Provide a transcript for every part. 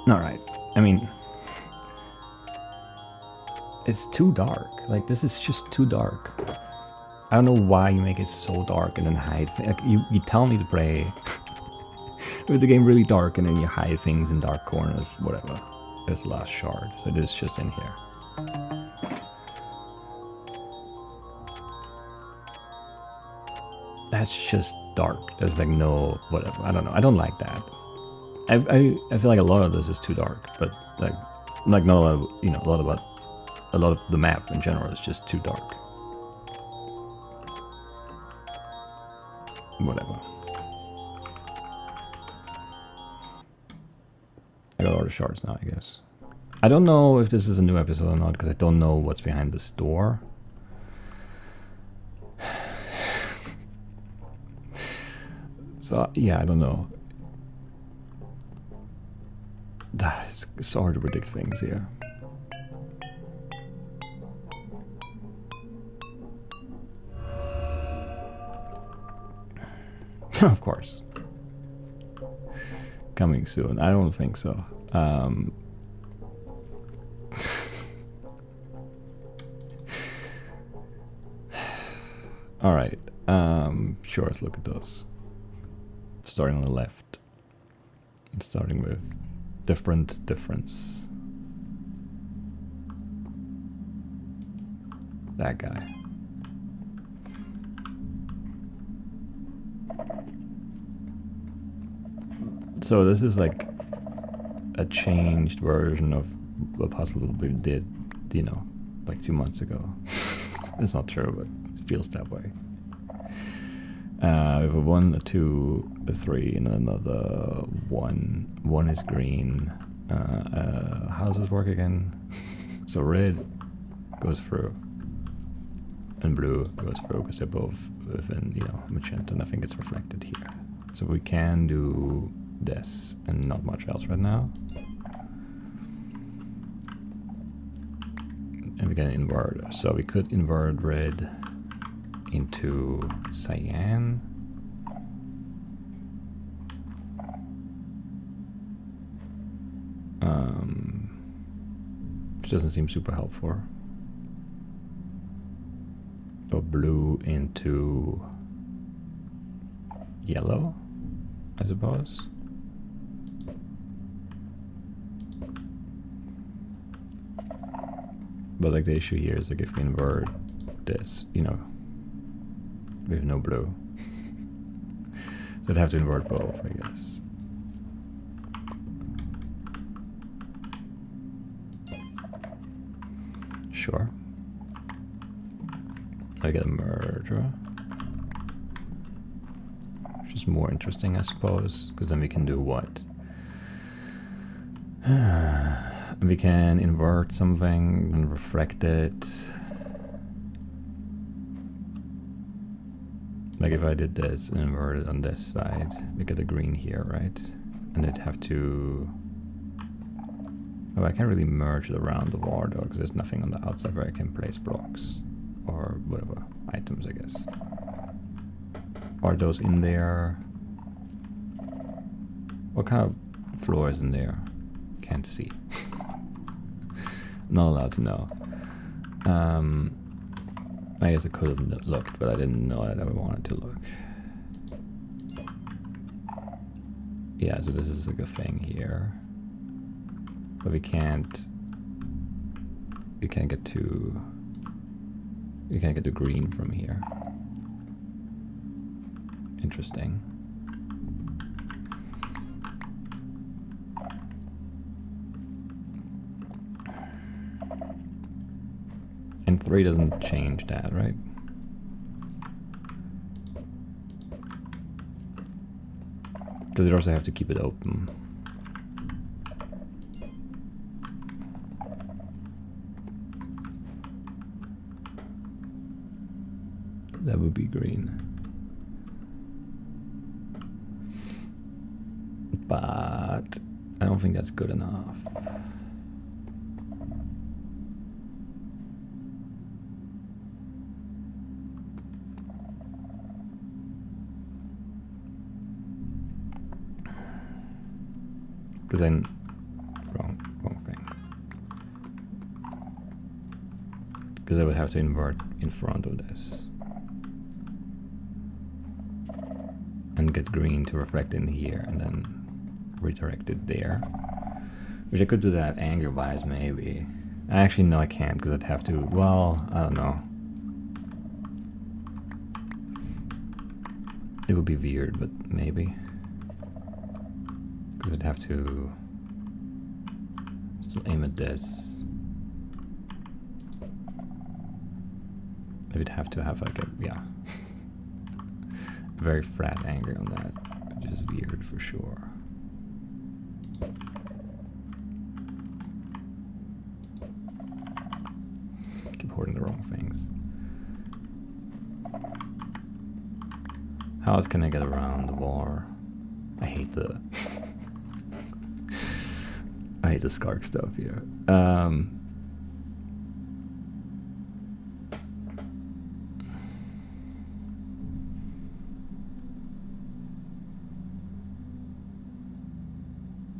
Alright, I mean, it's too dark. Like, this is just too dark. I don't know why you make it so dark and then hide things. Like, you tell me to play with the game really dark and then you hide things in dark corners, whatever. There's the last shard, so it is just in here. That's just dark. There's like no whatever. I don't know. I don't like that. I feel like a lot of this is too dark, but like not a lot of, you know, a lot of the map in general is just too dark. Whatever. I got all the shards now, I guess. I don't know if this is a new episode or not because I don't know what's behind this door. So yeah, I don't know. It's hard to predict things here. Of course. Coming soon. I don't think so. Alright. Sure, let's look at those. Starting on the left. Starting with difference. That guy. So this is like a changed version of a puzzle we did, you know, like 2 months ago. It's not true, but it feels that way. We have a 1, a 2, a 3, and another 1. 1 is green. How does this work again? So red goes through, and blue goes through because they're both within, you know, magenta, and I think it's reflected here. So we can do this and not much else right now. And we can invert. So we could invert red into cyan. Which doesn't seem super helpful. Or blue into yellow, I suppose. But like the issue here is like if we invert this, you know, we have no blue. So I'd have to invert both, I guess. Sure. I get a merger. Which is more interesting, I suppose, because then we can do what? We can invert something and refract it. Like if I did this and invert it on this side, we get the green here, right? And it'd have to... Oh, I can't really merge it around the wall though, because there's nothing on the outside where I can place blocks. Or whatever, items, I guess. Are those in there? What kind of floor is in there? Can't see. Not allowed to know. I guess I could have looked, but I didn't know that I wanted to look. Yeah, so this is like a thing here. But we can't get to... You can't get the green from here. Interesting. And 3 doesn't change that, right? Because you also have to keep it open. That would be green. But I don't think that's good enough. Because then Because I would have to invert in front of this. And get green to reflect in here and then redirect it there. Which I could do that angle-wise maybe. Actually no, I can't because I'd have to, well, I don't know. It would be weird, but maybe. Because we'd have to still aim at this. We'd have to have like a, yeah. Very flat angle on that, which is weird for sure. Keep hoarding the wrong things. How else can I get around the war? I hate the I hate the Skark stuff here.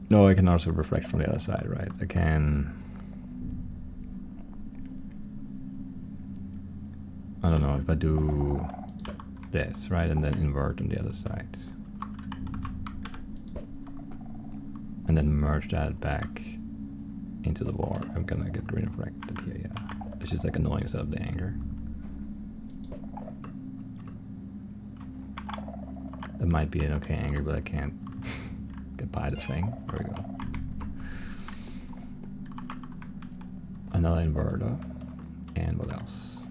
No, I can also reflect from the other side, right? I can. I don't know if I do this, right, and then invert on the other side, and then merge that back into the war. I'm gonna get green reflected here. Yeah, it's just like annoying instead of the anger. That might be an okay anger, but I can't get by the thing. There we go. Another inverter. And what else?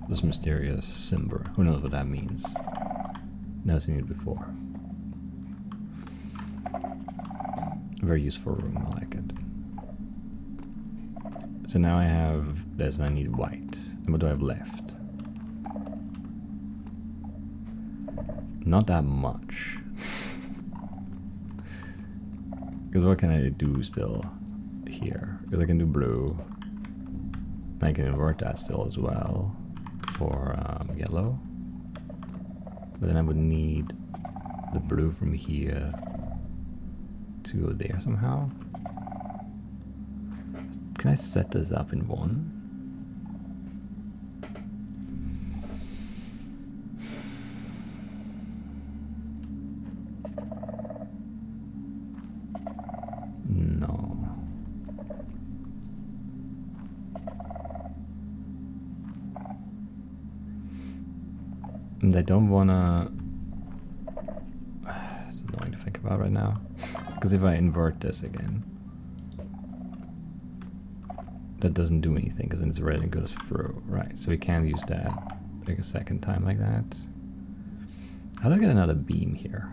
This mysterious Simber. Who knows what that means? Never seen it before. Very useful room, I like it. So now I have this and I need white. And what do I have left? Not that much. Because what can I do still here? Because I can do blue. I can invert that still as well for yellow. But then I would need the blue from here to go there somehow. Can I set this up in one? And I don't wanna... It's annoying to think about right now. Because if I invert this again, that doesn't do anything because then it's red and goes through. Right, so we can use that like a second time like that. How do I get another beam here?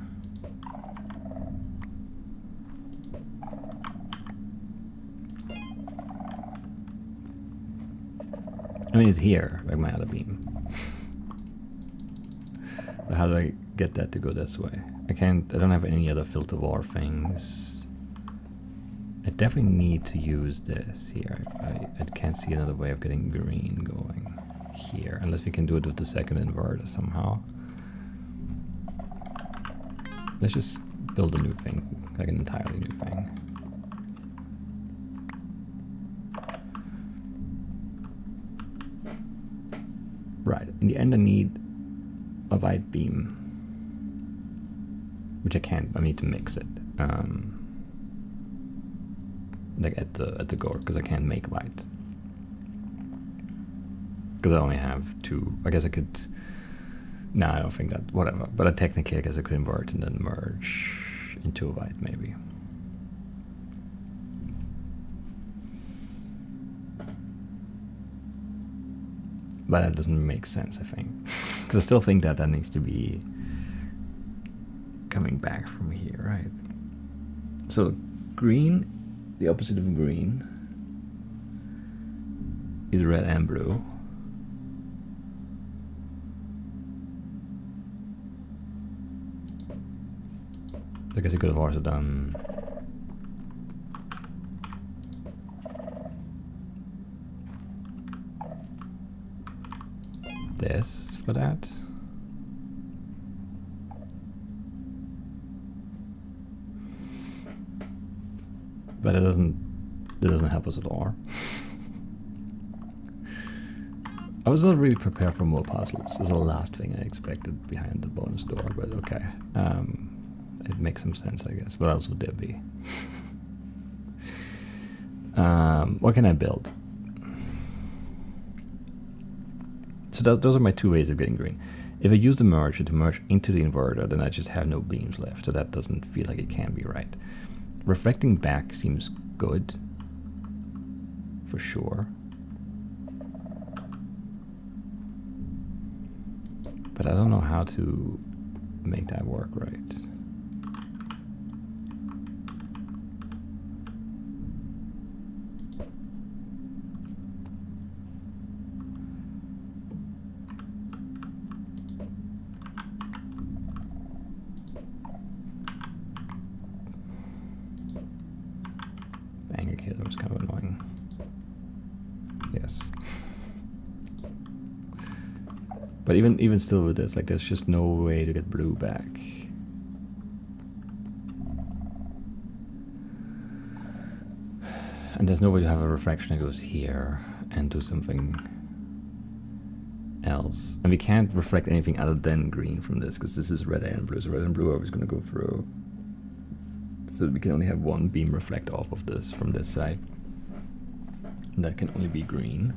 I mean, it's here, like my other beam. But how do I get that to go this way? I don't have any other filter war things. I definitely need to use this here. I can't see another way of getting green going here, unless we can do it with the second inverter somehow. Let's just build a new thing, like an entirely new thing. Right, in the end I need a white beam, which I can't. I need to mix it, like at the gore, because I can't make white, because I only have two. I guess I could. No, I don't think that. Whatever. But technically, I guess I could invert and then merge into a white, maybe. But that doesn't make sense, I think. Because I still think that needs to be coming back from here, right? So green, the opposite of green, is red and blue. I guess I could have also done this for that. But it doesn't help us at all. I was not really prepared for more puzzles. This is the last thing I expected behind the bonus door, but okay. It makes some sense, I guess. What else would there be? What can I build? So those are my two ways of getting green. If I use the merger to merge into the inverter, then I just have no beams left, so that doesn't feel like it can be right. Reflecting back seems good, for sure. But I don't know how to make that work right. The angle here was kind of annoying. Yes. But even still with this, like, there's just no way to get blue back. And there's no way to have a refraction that goes here and do something else. And we can't reflect anything other than green from this, because this is red and blue, so red and blue are always going to go through. So we can only have one beam reflect off of this from this side. And that can only be green.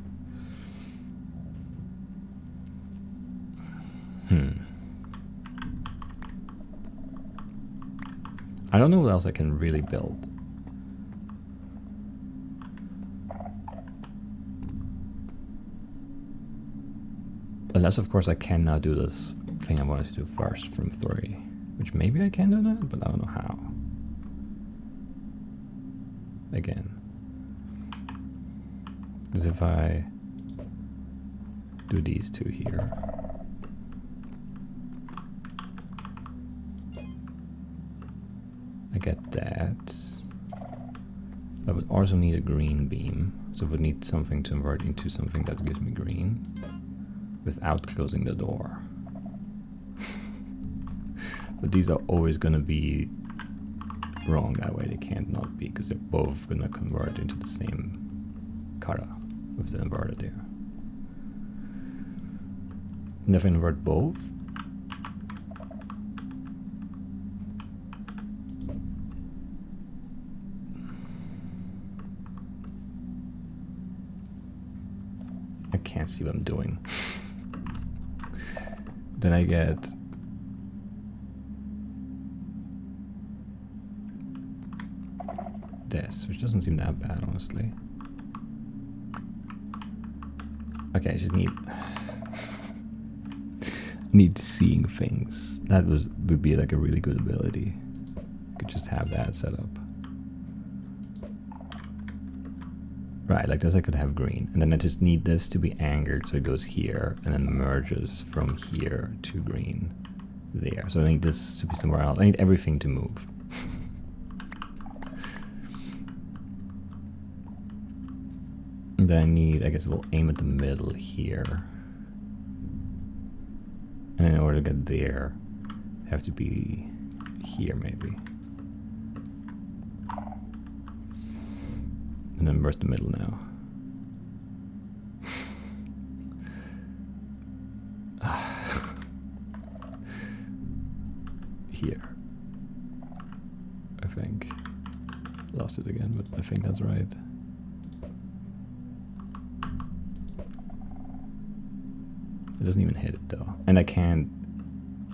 I don't know what else I can really build. Unless, of course, I can now do this thing I wanted to do first from 3. Which maybe I can do that, but I don't know how. Again. Because if I do these two here, I get that. I would also need a green beam, so I would need something to convert into something that gives me green without closing the door. But these are always going to be wrong that way. They can't not be, because they're both going to convert into the same color with the inverter there. And if I invert both, I can't see what I'm doing. Then I get this, which doesn't seem that bad, honestly. Okay, I just need seeing things. That would be like a really good ability. Could just have that set up. Right, like this I could have green. And then I just need this to be anchored so it goes here and then merges from here to green there. So I need this to be somewhere else. I need everything to move. And then I need, I guess we'll aim at the middle here. And in order to get there, I have to be here maybe. And then where's the middle now? Here. I think. Lost it again, but I think that's right. It doesn't even hit it though. And I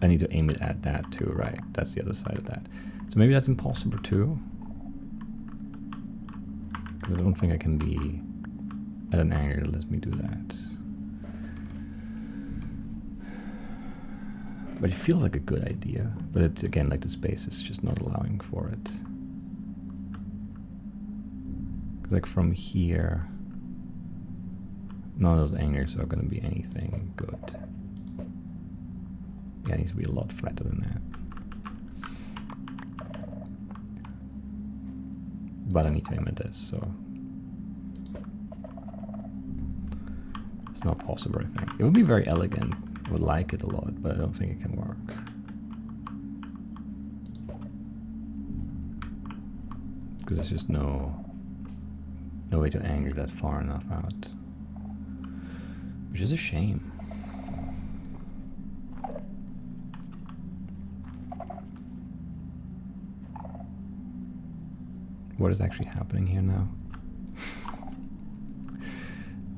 need to aim it at that too, right? That's the other side of that. So maybe that's impossible too. Because I don't think I can be at an angle that lets me do that. But it feels like a good idea. But it's, again, like the space is just not allowing for it. Because like from here, none of those angles are going to be anything good. Yeah, it needs to be a lot flatter than that. But I need to aim at this, so it's not possible, I think. It would be very elegant. I would like it a lot, but I don't think it can work. Because there's just no way to angle that far enough out. Which is a shame. What is actually happening here now?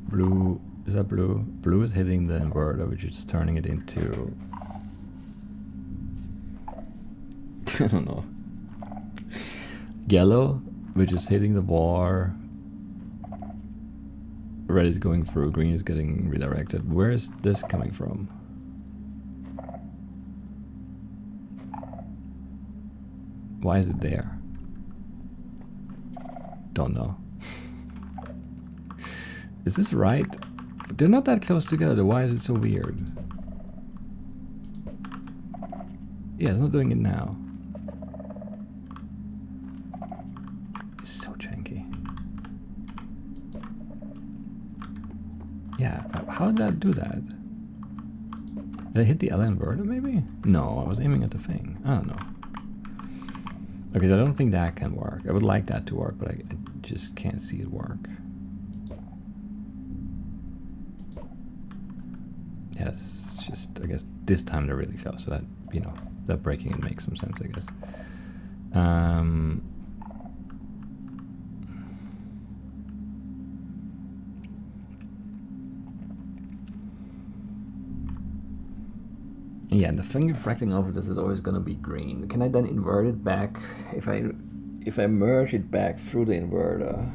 Blue, is that blue? Blue is hitting the inverter, which is turning it into... I don't know. Yellow, which is hitting the bar. Red is going through, green is getting redirected. Where is this coming from? Why is it there? Don't know. Is this right? They're not that close together. Why is it so weird? Yeah, it's not doing it now. It's so janky. Yeah, how did that do that? Did I hit the other inverter maybe? No, I was aiming at the thing. I don't know. Okay, so I don't think that can work. I would like that to work, but I just can't see it work. Yeah, it's just, I guess this time they're really close, so that, you know, that breaking it makes some sense, I guess. Yeah, the thing refracting off of this is always gonna be green. Can I then invert it back? If I merge it back through the inverter,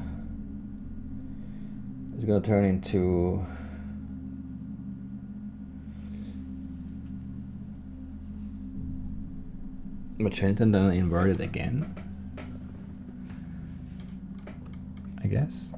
it's gonna turn into magenta and then invert it again, I guess.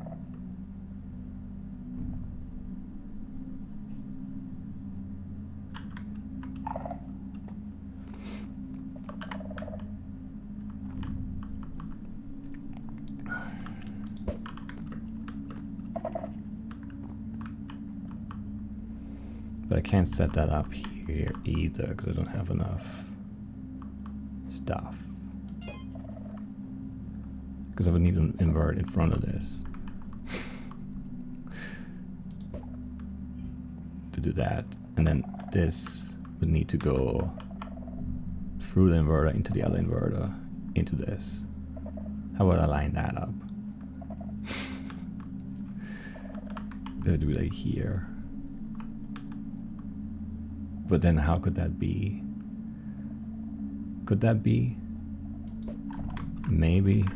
But I can't set that up here either because I don't have enough stuff. Because I would need to invert in front of this to do that. And then this would need to go through the inverter into the other inverter into this. How would I line that up? It would be like here. But then how could that be? Could that be? Maybe.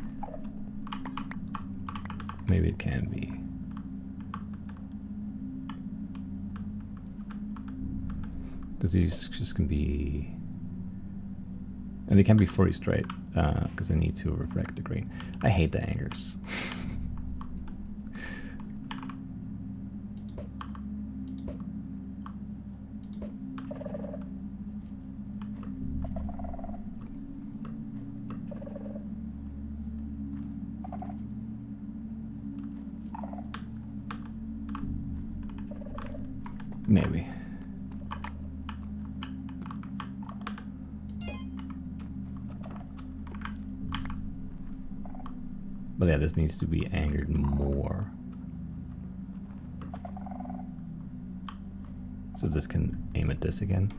Maybe it can be. Because these just can be... And they can be fully straight, because they need to reflect the green. I hate the angers. Maybe. But yeah, this needs to be angered more. So this can aim at this again.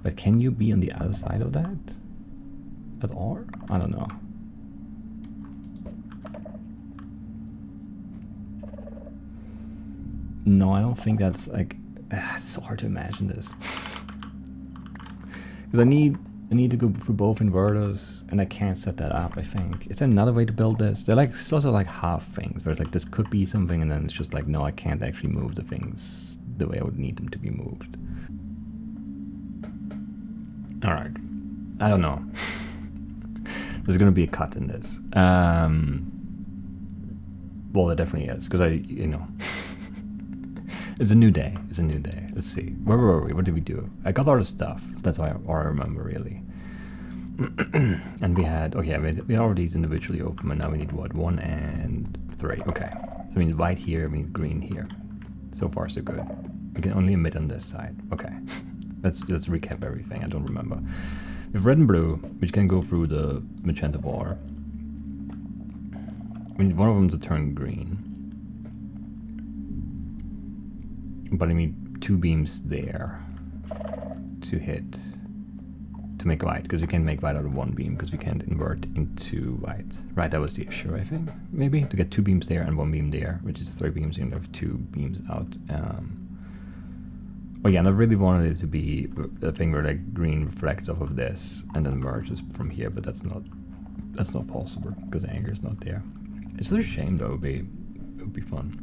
But can you be on the other side of that at all? I don't know. No, I don't think that's like... it's so hard to imagine this. Because I need to go through both inverters, and I can't set that up, I think. Is there another way to build this? They're like sort of like half things, where it's like this could be something, and then it's just like, no, I can't actually move the things the way I would need them to be moved. Alright. I don't know. There's gonna be a cut in this. Well, there definitely is, because you know... It's a new day. It's a new day. Let's see. Where were we? What did we do? I got all the stuff. That's all I remember, really. And we had... Okay, we had all these individually open, and now we need what? 1 and 3. Okay. So we need white here, we need green here. So far, so good. We can only emit on this side. Okay. Let's recap everything. I don't remember. We have red and blue, which can go through the magenta bar. We need one of them to turn green. But I need 2 beams there to hit, to make white, because we can't make white out of 1 beam, because we can't invert into white. Right, that was the issue, I think. Maybe, to get 2 beams there and 1 beam there, which is 3 beams, you have 2 beams out. Oh yeah, and I really wanted it to be a thing where like green reflects off of this and then emerges from here, but that's not possible, because the anchor is not there. It's such a shame though, it would be fun.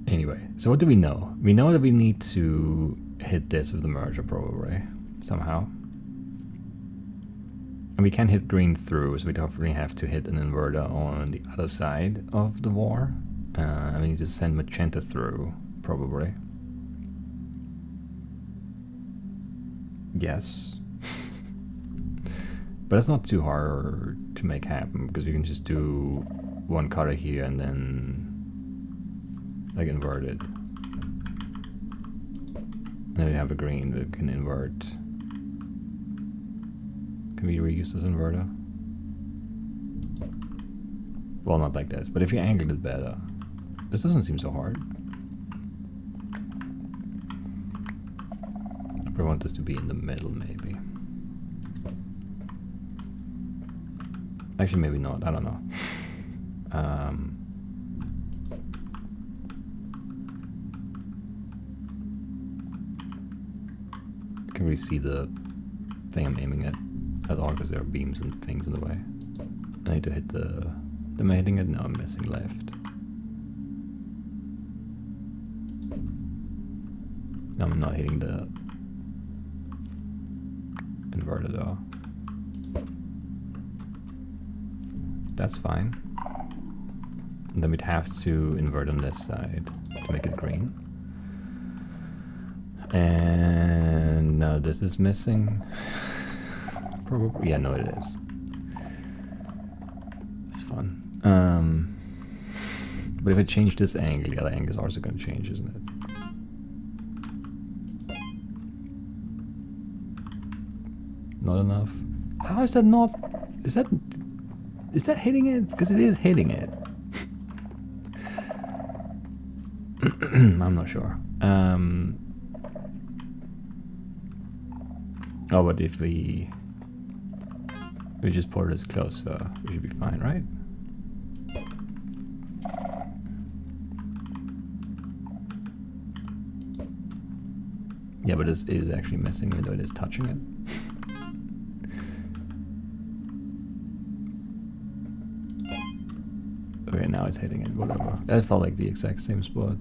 Anyway, so what do we know? We know that we need to hit this with the merger probably, somehow. And we can hit green through, so we definitely have to hit an inverter on the other side of the war. And we need to send magenta through, probably. Yes. But it's not too hard to make happen, because we can just do 1 cutter here and then like invert it. And then we have a green that can invert. Can we reuse this inverter? Well, not like this, but if you angled it better. This doesn't seem so hard. I probably want this to be in the middle, maybe. Actually, maybe not. I don't know. I can't really see the thing I'm aiming at all because there are beams and things in the way. I need to hit the... Am I hitting it? No, I'm missing left. No, I'm not hitting the inverter though. That's fine. And then we'd have to invert on this side to make it green. And now this is missing. Probably, yeah, no, it is. It's fun. But if I change this angle, the other angle is also going to change, isn't it? Not enough. How is that not? Is that hitting it? Because it is hitting it. I'm not sure. Oh, but if we just pour this closer, we should be fine, right? Yeah, but this is actually missing, even though it is touching it. Okay, now it's hitting it, whatever. That felt like the exact same spot.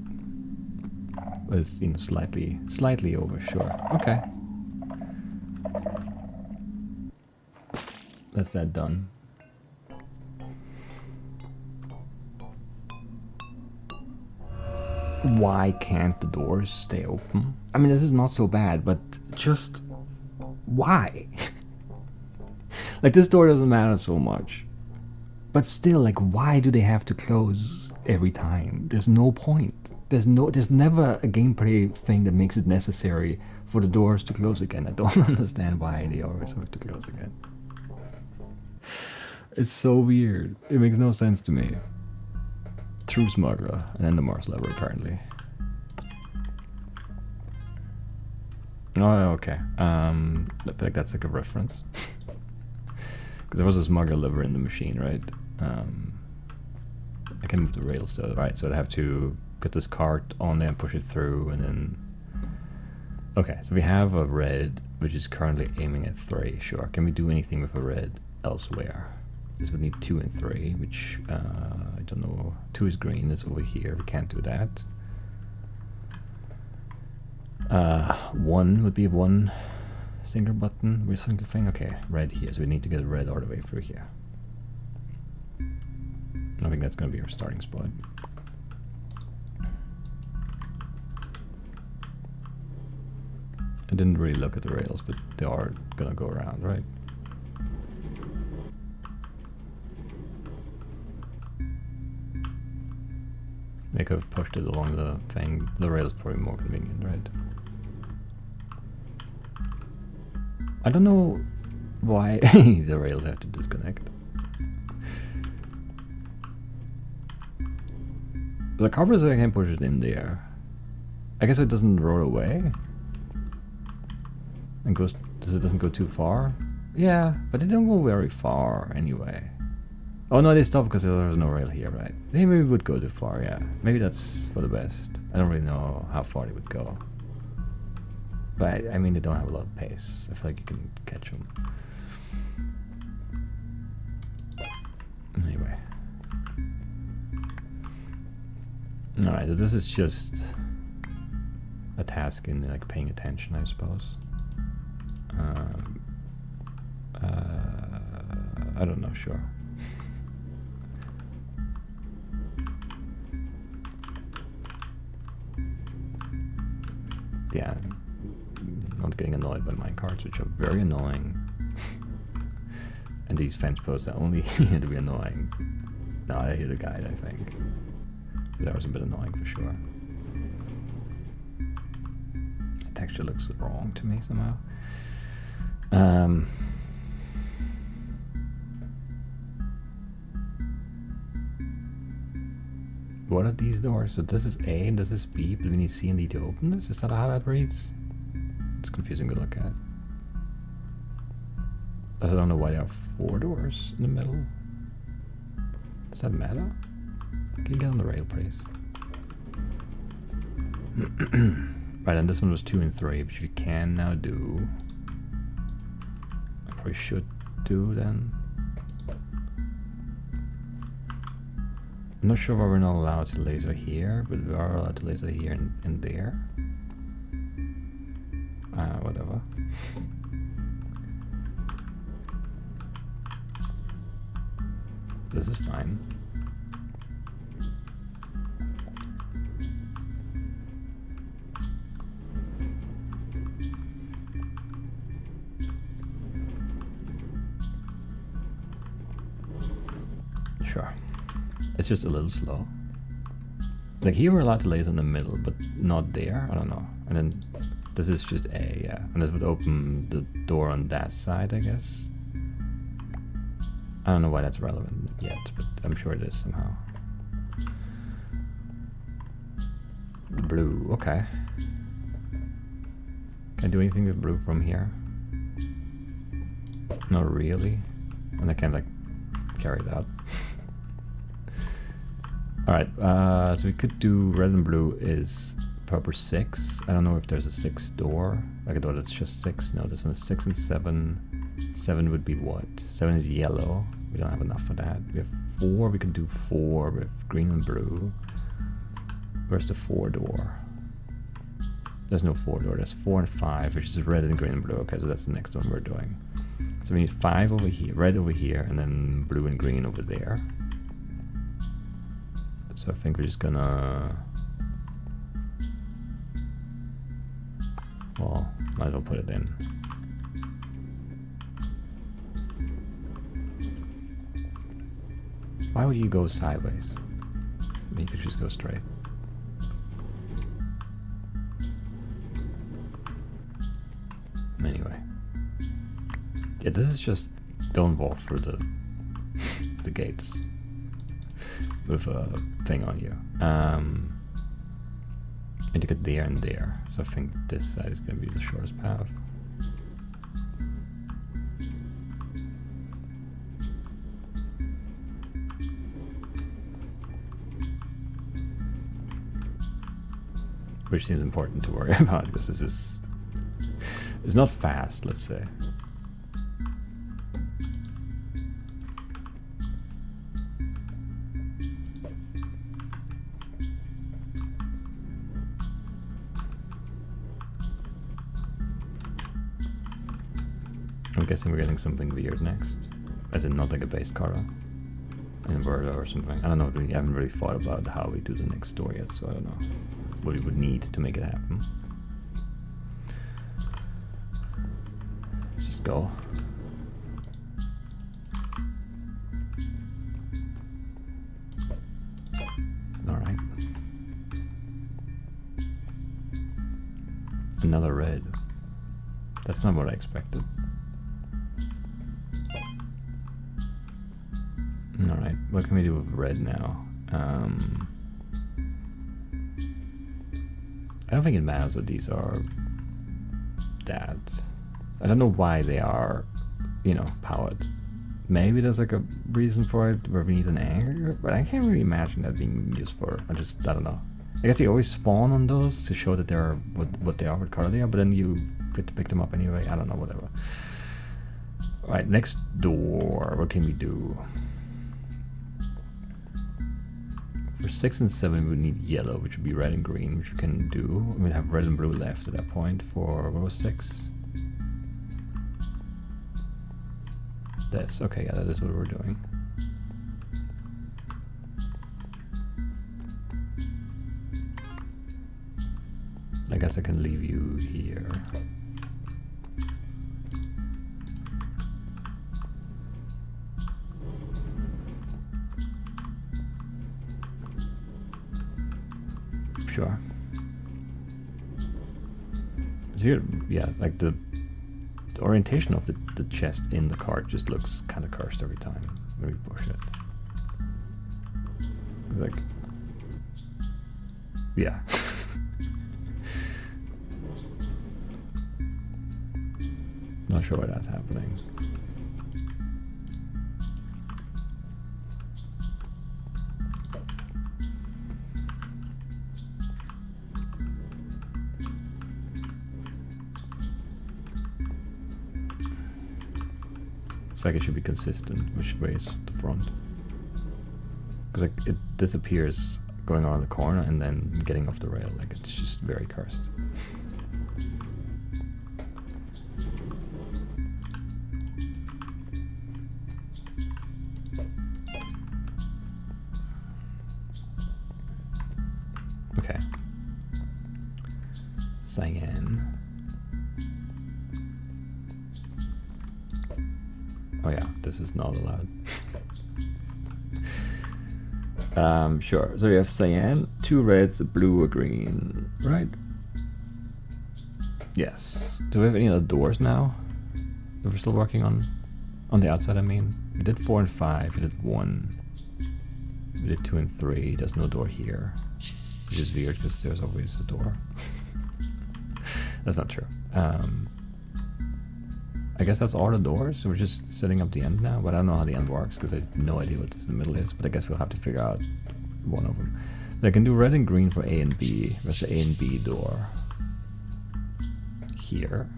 But it's, you know, slightly over, sure. Okay. That's that done. Why can't the doors stay open? I mean, this is not so bad, but just why? Like, this door doesn't matter so much. But still, like, why do they have to close every time? There's no point. There's never a gameplay thing that makes it necessary for the doors to close again. I don't understand why they always have to close again. It's so weird. It makes no sense to me. True Smuggler, an EnderMars level apparently. Oh, okay. I feel like that's like a reference. Because there was a smuggler lever in the machine, right? I can move the rails to the right, so I'd have to get this cart on there and push it through, and then... Okay, so we have a red, which is currently aiming at 3, sure. Can we do anything with a red elsewhere? This would need 2 and 3, which, I don't know. 2 is green, it's over here, we can't do that. 1 would be 1 single button, with single thing. Okay, red here, so we need to get red all the way through here. I think that's going to be our starting spot. I didn't really look at the rails, but they are going to go around, right? They could have pushed it along the thing. The rail is probably more convenient, right? I don't know why the rails have to disconnect. The cover so I can push it in there. I guess it doesn't roll away. And goes, it doesn't go too far. Yeah, but they don't go very far anyway. Oh no, they stop because there's no rail here, right? They maybe would go too far, yeah. Maybe that's for the best. I don't really know how far they would go. But I mean, they don't have a lot of pace. I feel like you can catch them. Anyway. Alright, so this is just a task in like paying attention, I suppose. I don't know, sure. Yeah, not getting annoyed by minecarts, which are very annoying. And these fence posts are only here to be annoying. No, I hear the guide, I think. But that was a bit annoying for sure. The texture looks wrong to me somehow. What are these doors? So this is A and this is B, but we need C and D to open this? Is that how that reads? It's confusing to look at. I don't know why there are 4 doors in the middle. Does that matter? Can you get on the rail, please? Right, and this one was 2 and 3, which we can now do. I probably should do then. I'm not sure why we're not allowed to laser here, but we are allowed to laser here and there. Whatever. This is fine. Sure. It's just a little slow. Like here we're allowed to laser in the middle, but not there. I don't know. And then this is just A, yeah. And this would open the door on that side, I guess. I don't know why that's relevant yet, but I'm sure it is somehow. Blue, okay. Can I do anything with blue from here? Not really. And I can like carry it out. Alright, so we could do red and blue is purple 6. I don't know if there's a 6 door. Like I thought it's just 6. No, this one is 6 and 7. 7 would be what? 7 is yellow. We don't have enough for that. We have 4. We can do 4 with green and blue. Where's the 4 door? There's no 4 door. There's 4 and 5, which is red and green and blue. Okay, so that's the next one we're doing. So we need 5 over here, red over here, and then blue and green over there. So I think we're just gonna... Well, might as well put it in. Why would you go sideways? I mean, you could just go straight. Anyway. Yeah, this is just... Don't walk through the gates with a thing on you. And you get there and there. So I think this side is going to be the shortest path. Which seems important to worry about because this is... It's not fast, let's say. I'm guessing we're getting something weird next. As in not like a base car, an inverter or something. I don't know, we haven't really thought about how we do the next door yet, so I don't know what we would need to make it happen. Let's just go. Alright. Another red. That's not what I expected. Alright, what can we do with red now? I don't think it matters that these are that. I don't know why they are, you know, powered. Maybe there's like a reason for it where we need an anchor, but I can't really imagine that being used for. I don't know. I guess you always spawn on those to show that they're what they are, what color they are, but then you get to pick them up anyway. I don't know, whatever. Alright, next door. What can we do? For 6 and 7 we would need yellow, which would be red and green, which we can do. We'd have red and blue left at that point for, what was 6? This. Okay, yeah, that is what we're doing. I guess I can leave you here. Sure. So here, yeah, like the orientation of the chest in the cart just looks kind of cursed every time when we push it. Like, yeah. Not sure why that's happening. It's like it should be consistent which way is the front. Because like it disappears going around the corner and then getting off the rail. Like it's just very cursed. Okay. Cyan. Oh yeah, this is not allowed. Sure. So we have cyan, 2 reds, a blue, a green, right? Yes. Do we have any other doors now that we're still working on the outside? I mean, we did 4 and 5. We did 1. We did 2 and 3. There's no door here, which is weird because there's always a door. That's not true. I guess that's all the doors. We're just setting up the end now, but I don't know how the end works because I have no idea what this in the middle is. But I guess we'll have to figure out one of them. So I can do red and green for A and B. There's the A and B door here.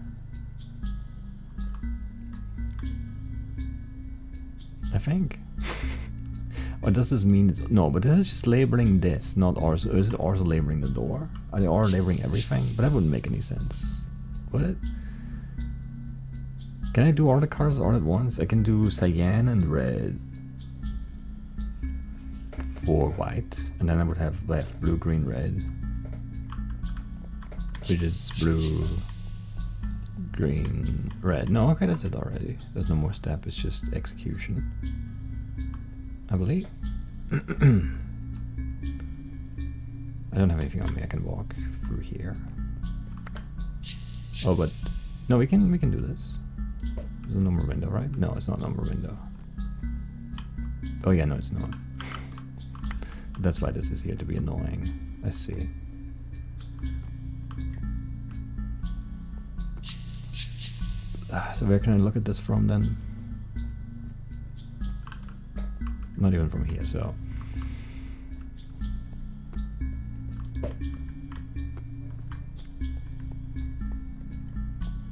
I think. What does this mean? No, but this is just labeling this, not also. Is it also labeling the door? Are they all labeling everything? But that wouldn't make any sense, would it? Can I do all the colors all at once? I can do cyan and red for white, and then I would have left blue, green, red, which is blue, green, red. No, okay, that's it already. There's no more step, it's just execution, I believe. I don't have anything on me. I can walk through here. Oh, but no, we can do this. There's a number window, right? No, it's not a number window. Oh yeah, no, it's not. That's why this is here, to be annoying. I see. So where can I look at this from then? Not even from here, so.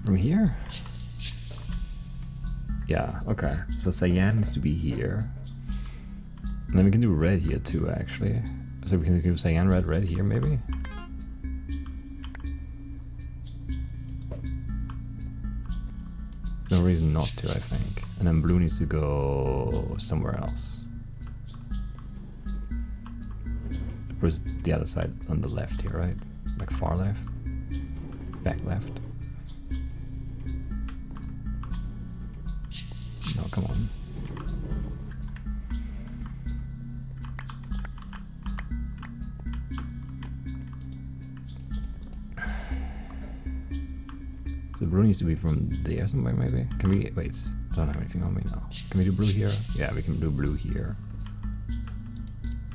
From here? Yeah, okay. So cyan needs to be here. And then we can do red here too, actually. So we can do cyan, red, red here, maybe? No reason not to, I think. And then blue needs to go somewhere else. Where's the other side on the left here, right? Like far left? Back left? No, come on. So blue needs to be from there somewhere, maybe? Can we, wait, I don't have anything on me now. Can we do blue here? Yeah, we can do blue here.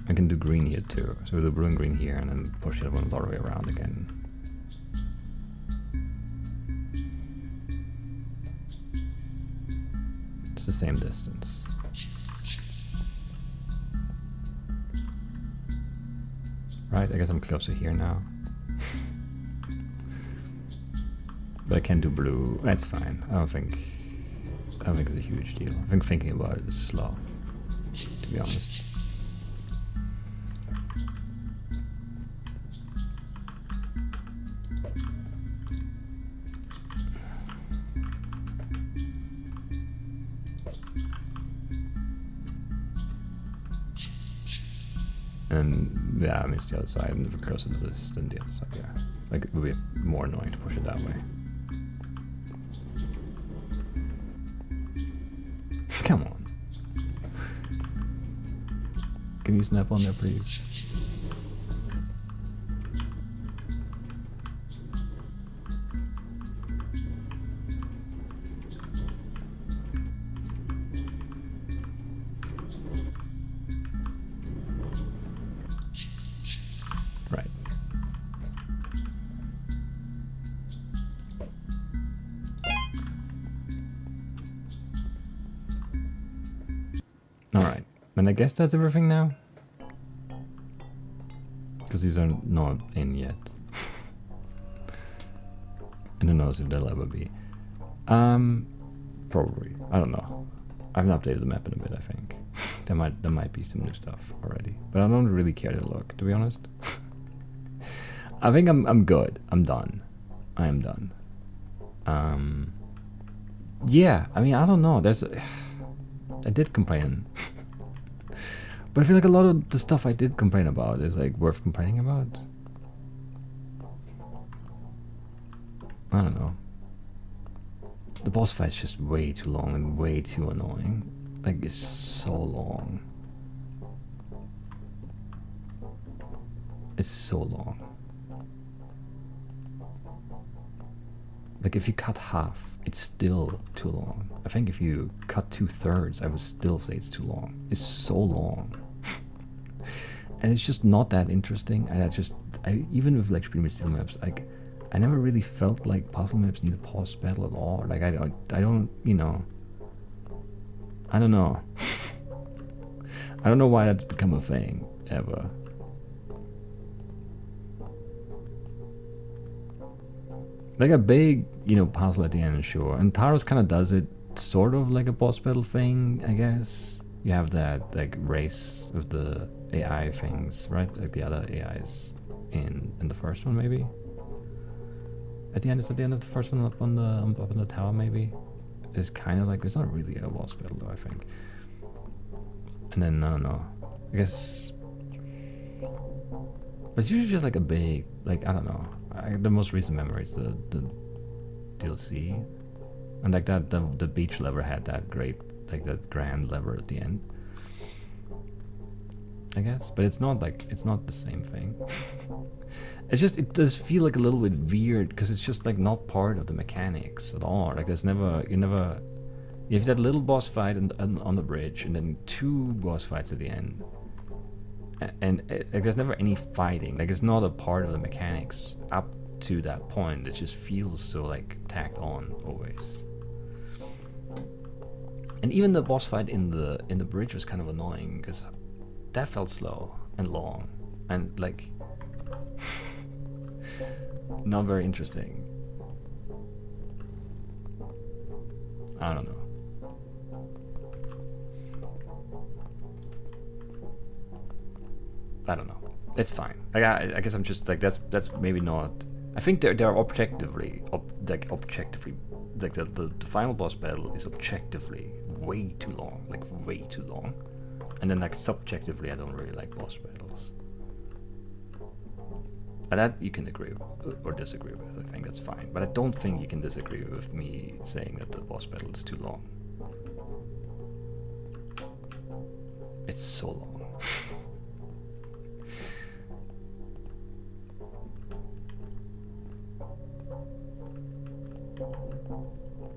I can do green here too. So we'll do blue and green here and then push the other ones all the way around again. same distance. Right, I guess I'm closer here now. But I can't do blue. That's fine. I don't think it's a huge deal. I think thinking about it is slow, to be honest. And yeah, I mean it's the other side, and if it closer to this than the other side, yeah. Like it would be more annoying to push it that way. Come on. Can you snap on there, please? Right. Alright, and I guess that's everything now? Because these are not in yet. And who knows if they'll ever be. Probably. I don't know. I haven't updated the map in a bit, I think. there might be some new stuff already. But I don't really care to look, to be honest. I think I'm good. I'm done. I am done. Yeah, I mean, I don't know. I did complain. But I feel like a lot of the stuff I did complain about is like worth complaining about. I don't know. The boss fight's just way too long and way too annoying. Like, it's so long. It's so long. Like, if you cut half, it's still too long. I think if you cut 2/3, I would still say it's too long. It's so long. And it's just not that interesting. And even with like Extremely Steel maps, like, I never really felt like puzzle maps need a pause battle at all. Like, I don't, you know. I don't know. I don't know why that's become a thing, ever. Like a big, you know, puzzle at the end, sure. And Taros kind of does it sort of like a boss battle thing, I guess. You have that, like, race of the AI things, right? Like the other AIs in the first one, maybe? At the end, it's at the end of the first one up on the tower, maybe? It's kind of like, it's not really a boss battle, though, I think. And then, I don't know. I guess... But it's usually just like a big, like, I don't know. The most recent memory is the DLC, and like that the beach lever had that great, like, that grand lever at the end, I guess. But it's not the same thing. It's just, it does feel like a little bit weird because it's just like not part of the mechanics at all. Like you have that little boss fight on the bridge, and then 2 boss fights at the end. And like, there's never any fighting. Like, it's not a part of the mechanics up to that point. It just feels so like tacked on always. And even the boss fight in the bridge was kind of annoying because that felt slow and long and like not very interesting. I don't know. I don't know. It's fine. Like, I guess I'm just like, that's maybe not. I think they're objectively like the final boss battle is objectively way too long, like way too long. And then like subjectively, I don't really like boss battles. And that you can agree or disagree with. I think that's fine. But I don't think you can disagree with me saying that the boss battle is too long. It's so long.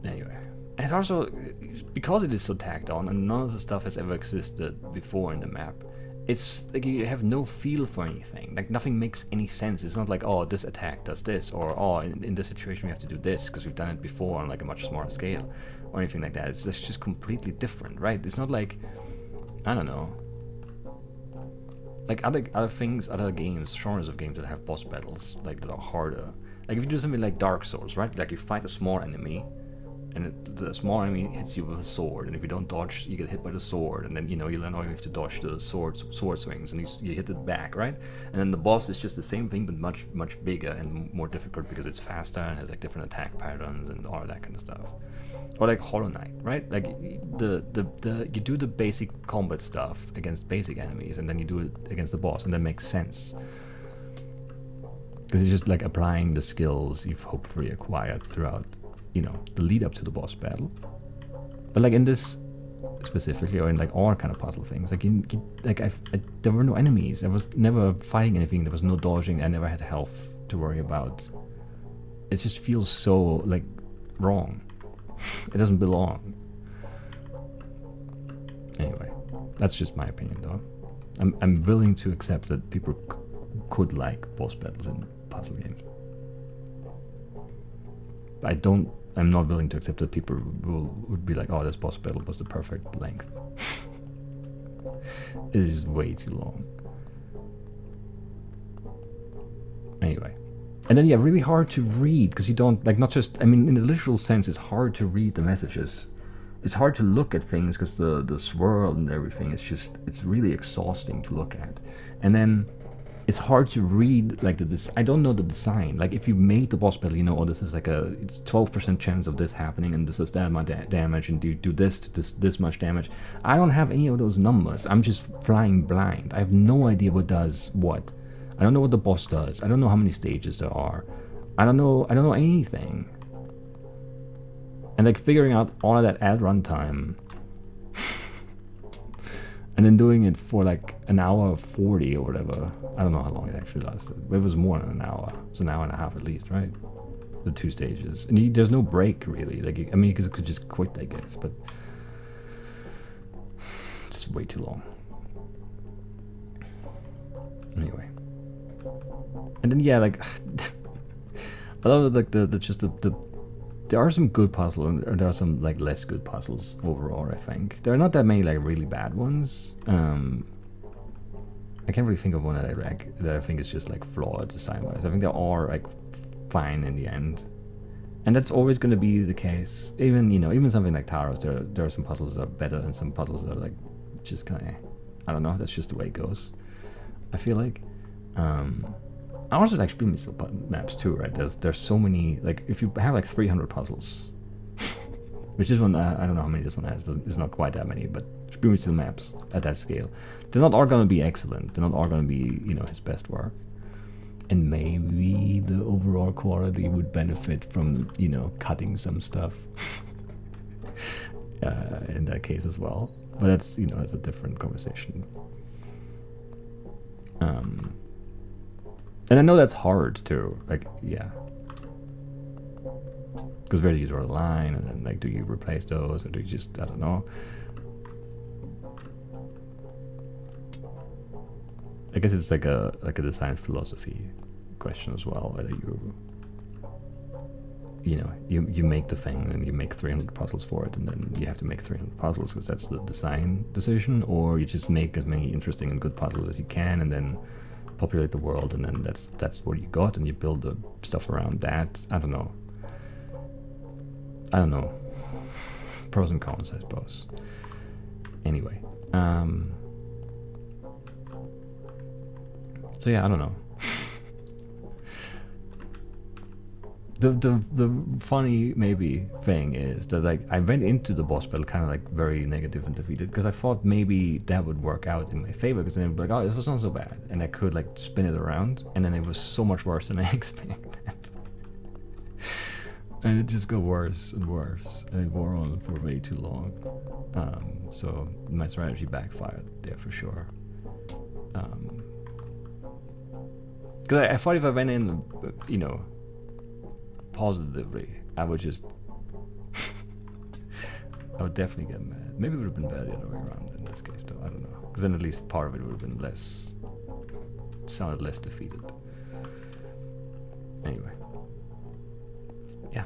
Anyway, and it's also, because it is so tacked on and none of the stuff has ever existed before in the map, it's like you have no feel for anything. Like nothing makes any sense. It's not like, oh, this attack does this, or oh, in this situation we have to do this because we've done it before on like a much smaller scale, or anything like that. It's just completely different, right? It's not like, I don't know, like other things, other games, genres of games that have boss battles like that are harder. Like if you do something like Dark Souls, right? Like you fight a small enemy, and the small enemy hits you with a sword, and if you don't dodge, you get hit by the sword, and then you learn how you have to dodge the sword swings, and you hit it back, right? And then the boss is just the same thing, but much bigger and more difficult because it's faster and has like different attack patterns and all that kind of stuff. Or like Hollow Knight, right? Like you do the basic combat stuff against basic enemies, and then you do it against the boss, and that makes sense. Because it's just like applying the skills you've hopefully acquired throughout, the lead up to the boss battle. But like in this specifically, or in like all kind of puzzle things, like there were no enemies. I was never fighting anything. There was no dodging. I never had health to worry about. It just feels so like wrong. It doesn't belong. Anyway, that's just my opinion, though. I'm willing to accept that people could like boss battles in puzzle games. I'm not willing to accept that people would be like, oh, this boss battle was the perfect length. It is way too long. Anyway. And then, yeah, really hard to read, because you don't, like, not just, I mean, in the literal sense, it's hard to read the messages. It's hard to look at things, because the swirl and everything, it's really exhausting to look at. And then, it's hard to read, like, I don't know the design. Like, if you made the boss battle, oh, this is like it's 12% chance of this happening, and this is that much damage, and you do this to this much damage. I don't have any of those numbers. I'm just flying blind. I have no idea what does what. I don't know what the boss does. I don't know how many stages there are. I don't know anything. And like figuring out all of that at runtime and then doing it for like an hour 40 or whatever. I don't know how long it actually lasted. It was more than an hour. It was an hour and a half at least, right? The 2 stages. And there's no break really. Like, I mean, you could just quit, I guess, but it's way too long. Anyway. And then yeah, like I love like the there are some good puzzles and there are some like less good puzzles overall. I think there are not that many like really bad ones. I can't really think of one that I think is just like flawed design wise. I think they are like fine in the end, and that's always going to be the case. Even something like Taros, there are some puzzles that are better and some puzzles that are like just kind of I don't know. That's just the way it goes. I feel like. I also like Spielmittel maps too, right? There's so many, like if you have like 300 puzzles, which is one I don't know how many this one has. It's not quite that many, but Spielmittel maps at that scale, they're not all gonna be excellent. They're not all gonna be his best work, and maybe the overall quality would benefit from cutting some stuff in that case as well. But that's that's a different conversation. And I know that's hard too, like, yeah. Because where do you draw the line, and then, like, do you replace those, or do you just, I don't know. I guess it's like a design philosophy question as well, whether you make the thing and you make 300 puzzles for it, and then you have to make 300 puzzles because that's the design decision, or you just make as many interesting and good puzzles as you can, and then populate the world, and then that's what you got, and you build the stuff around that. I don't know. Pros and cons, I suppose. Anyway, so yeah, I don't know. The funny maybe thing is that like I went into the boss battle kind of like very negative and defeated because I thought maybe that would work out in my favor, because then it'd be like, oh, this was not so bad, and I could like spin it around, and then it was so much worse than I expected. And it just got worse and worse, and it wore on for way too long. So my strategy backfired there for sure. Because I thought if I went in, positively, I would just I would definitely get mad. Maybe it would have been better the other way around in this case, though. I don't know. Because then at least part of it would have been less. Sounded less defeated. Anyway. Yeah.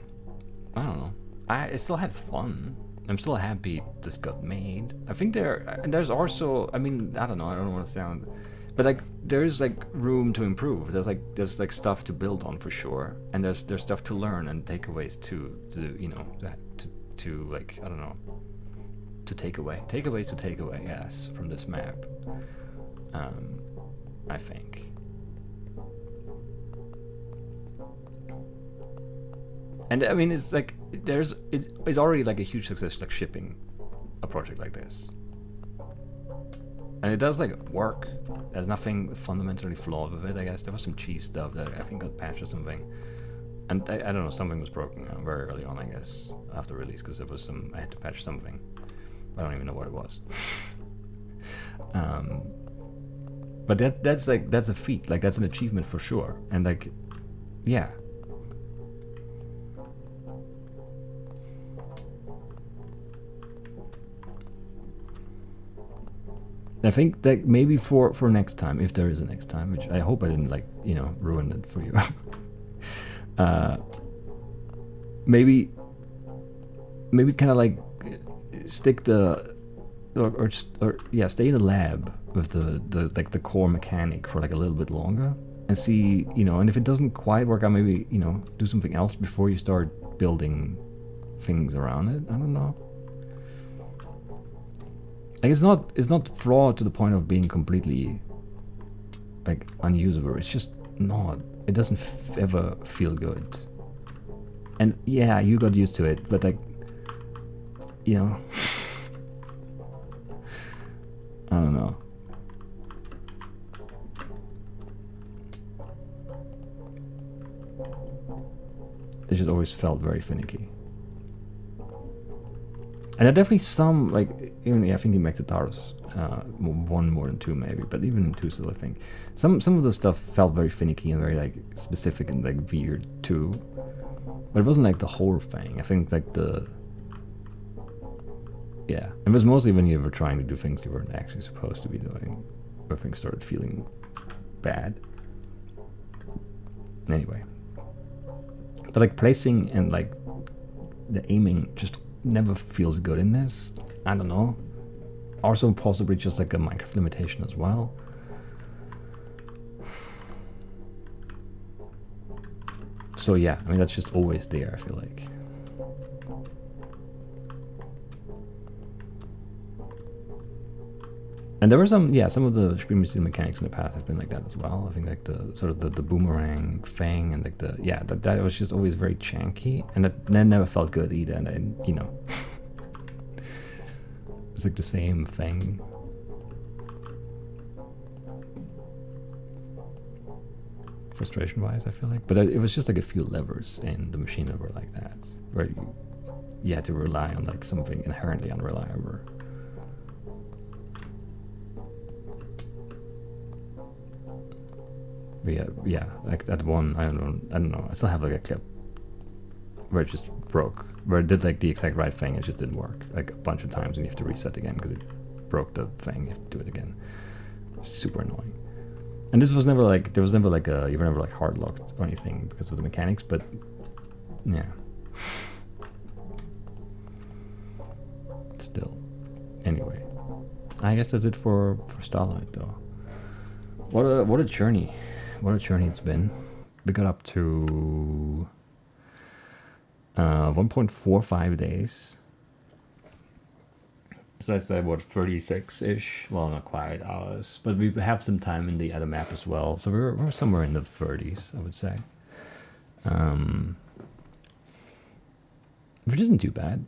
I don't know. I still had fun. I'm still happy this got made. I think there's also, I mean, I don't know, I don't want to sound, but like there's like room to improve. There's like stuff to build on for sure, and there's stuff to learn and takeaways to you know to like, I don't know, to takeaways to take away, yes, from this map. I think. And I mean, it's like it's already like a huge success, like shipping a project like this, and it does like work. There's nothing fundamentally flawed with it. I guess there was some cheese stuff that I think got patched or something, and I don't know, something was broken very early on, I guess, after release, because there was I had to patch something. I don't even know what it was. But that's a feat, like that's an achievement for sure, and like, yeah. I think that maybe for next time, if there is a next time, which I hope I didn't like, you know, ruin it for you. Maybe kind of like stick or stay in the lab with the like the core mechanic for like a little bit longer and see, you know, and if it doesn't quite work out, maybe, you know, do something else before you start building things around it. I don't know. Like it's not flawed to the point of being completely like unusable. It's just not. It doesn't ever feel good. And yeah, you got used to it, but like, you know, I don't know. It just always felt very finicky. And there are definitely some, like, even, yeah, I think in Mectataurus, one more than two maybe, but even two still, I think. Some of the stuff felt very finicky and very, like, specific and, like, weird, too. But it wasn't, like, the whole thing. I think, like, yeah. It was mostly when you were trying to do things you weren't actually supposed to be doing, where things started feeling bad. Anyway. But, like, placing and, like, the aiming just never feels good in this. I don't know. Also possibly just like a Minecraft limitation as well. So yeah, I mean that's just always there, I feel like. And there were some of the stream mechanics in the past have been like that as well. I think like the sort of the boomerang thing and like that was just always very janky, and that never felt good either. And then, you know, it's like the same thing. Frustration-wise, I feel like, but it was just like a few levers in the machine that were like that, where you had to rely on like something inherently unreliable. But yeah, like that one, I don't know. I still have like a clip where it just broke, where it did like the exact right thing, it just didn't work like a bunch of times, and you have to reset again because it broke the thing. You have to do it again. It's super annoying. And this was never like, you were never like hard locked or anything because of the mechanics, but yeah. Still. Anyway, I guess that's it for Starlight though. What a journey. What a journey it's been. We got up to 1.45 days. So that's like what, 36-ish? Well, not quite hours, but we have some time in the other map as well. So we're somewhere in the 30s, I would say, which isn't too bad.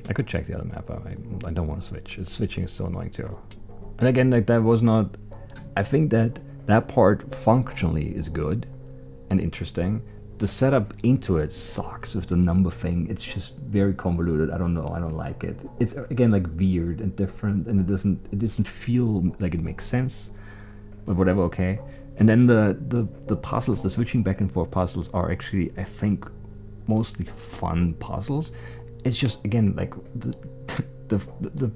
I could check the other map out. I don't want to switch. Switching is so annoying too. And again, like that was not. I think that part functionally is good and interesting. The setup into it sucks with the number thing. It's just very convoluted. I don't know. I don't like it. It's again like weird and different, and it doesn't feel like it makes sense. But whatever, okay. And then the puzzles, the switching back and forth puzzles are actually, I think, mostly fun puzzles. It's just, again, like the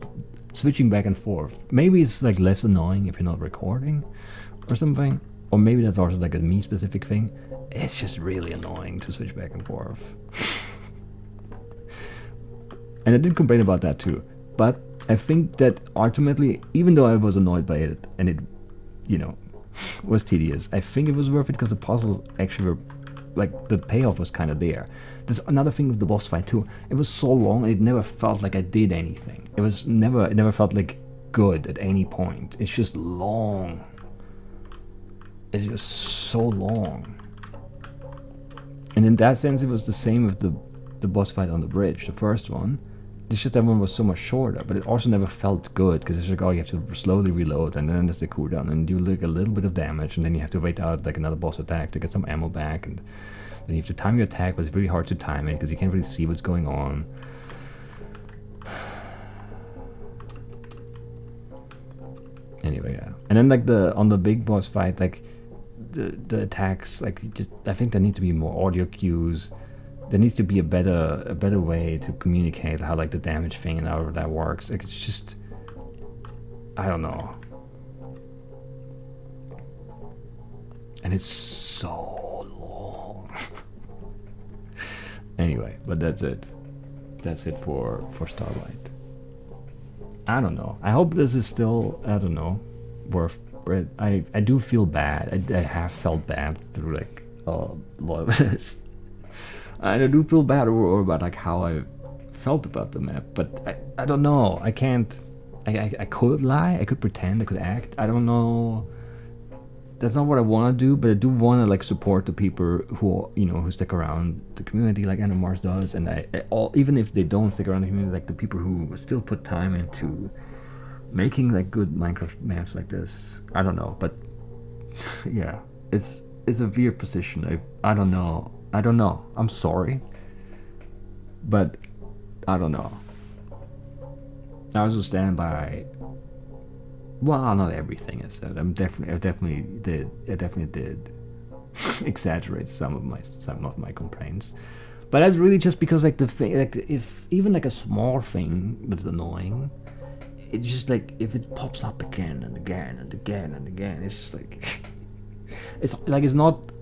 switching back and forth. Maybe it's like less annoying if you're not recording or something, or maybe that's also like a me specific thing. It's just really annoying to switch back and forth. And I did complain about that too, but I think that ultimately, even though I was annoyed by it and it, you know, was tedious, I think it was worth it because the puzzles actually were, like, the payoff was kind of there. There's another thing with the boss fight too. It was so long and it never felt like I did anything. It never felt like good at any point. It's just long. It's just so long. And in that sense, it was the same with the boss fight on the bridge, the first one. It's just that one was so much shorter, but it also never felt good because it's like, oh, you have to slowly reload, and then there's the cooldown, and you like a little bit of damage, and then you have to wait out like another boss attack to get some ammo back, and then you have to time your attack, but it's really hard to time it because you can't really see what's going on. Anyway, yeah. And then like on the big boss fight, like the attacks, like I think there need to be more audio cues. There needs to be a better way to communicate how like the damage thing and how that works. Like, it's just, I don't know. And it's so long. Anyway, but that's it. That's it for Starlight. I don't know. I hope this is still, I don't know, worth it. I do feel bad. I have felt bad through like a lot of this. And I do feel bad or about like how I felt about the map, but I don't know. I can't. I could lie. I could pretend. I could act. I don't know. That's not what I want to do, but I do want to like support the people who, you know, who stick around the community like EnderMars does, and even if they don't stick around the community, like the people who still put time into making like good Minecraft maps like this. I don't know, but yeah, it's a weird position. I don't know. I don't know. I'm sorry, but I don't know. I also stand by. Well, not everything I said. I definitely did exaggerate some of my complaints, but that's really just because like the thing, like if even like a small thing that's annoying, it's just like if it pops up again and again and again and again, it's just like it's not.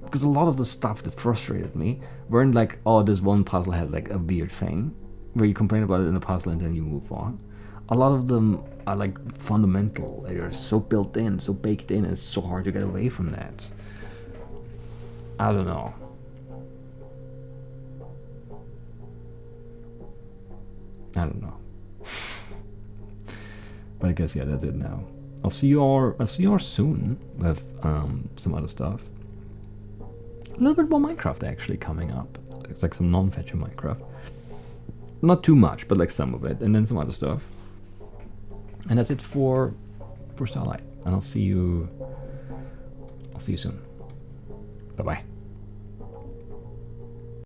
Because a lot of the stuff that frustrated me weren't like, oh, this one puzzle had like a weird thing where you complain about it in the puzzle and then you move on. A lot of them are like fundamental. They're so built in, so baked in, and it's so hard to get away from that. I don't know. I don't know. But I guess, yeah, that's it now. I'll see you all soon with some other stuff. A little bit more Minecraft actually coming up. It's like some non-fetcher Minecraft. Not too much, but like some of it, and then some other stuff. And that's it for Starlight. And I'll see you soon. Bye bye.